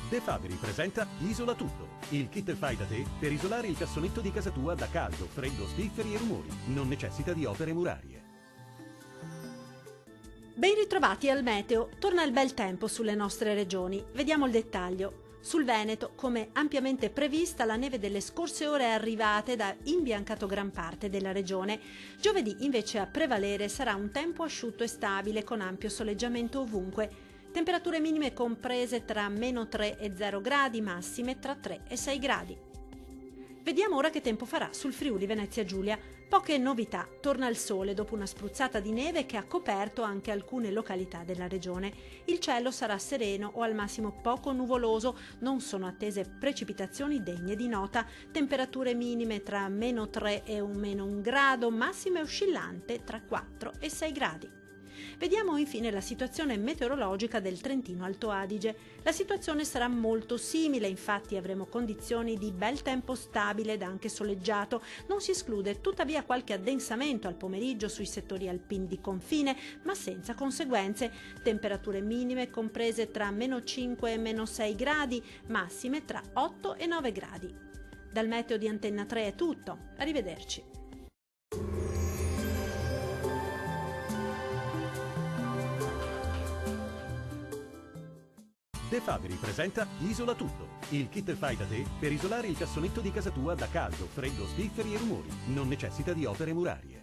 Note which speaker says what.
Speaker 1: De Fabri presenta Isola Tutto, il kit fai da te per isolare il cassonetto di casa tua da caldo, freddo, spifferi e rumori. Non necessita di opere murarie.
Speaker 2: Ben ritrovati al meteo. Torna il bel tempo sulle nostre regioni. Vediamo il dettaglio. Sul Veneto, come ampiamente prevista, la neve delle scorse ore è arrivata ed ha imbiancato gran parte della regione. Giovedì invece a prevalere sarà un tempo asciutto e stabile con ampio soleggiamento ovunque. Temperature minime comprese tra -3 e 0 gradi, massime tra 3 e 6 gradi. Vediamo ora che tempo farà sul Friuli Venezia Giulia. Poche novità, torna il sole dopo una spruzzata di neve che ha coperto anche alcune località della regione. Il cielo sarà sereno o al massimo poco nuvoloso, non sono attese precipitazioni degne di nota, temperature minime tra -3 e -1 grado, massime oscillante tra 4 e 6 gradi. Vediamo infine la situazione meteorologica del Trentino Alto Adige. La situazione sarà molto simile, infatti avremo condizioni di bel tempo stabile ed anche soleggiato. Non si esclude tuttavia qualche addensamento al pomeriggio sui settori alpini di confine, ma senza conseguenze. Temperature minime comprese tra -5 e -6 gradi, massime tra 8 e 9 gradi. Dal meteo di Antenna 3 è tutto. Arrivederci.
Speaker 1: De Fabri presenta Isola Tutto, il kit fai da te per isolare il cassonetto di casa tua da caldo, freddo, spifferi e rumori. Non necessita di opere murarie.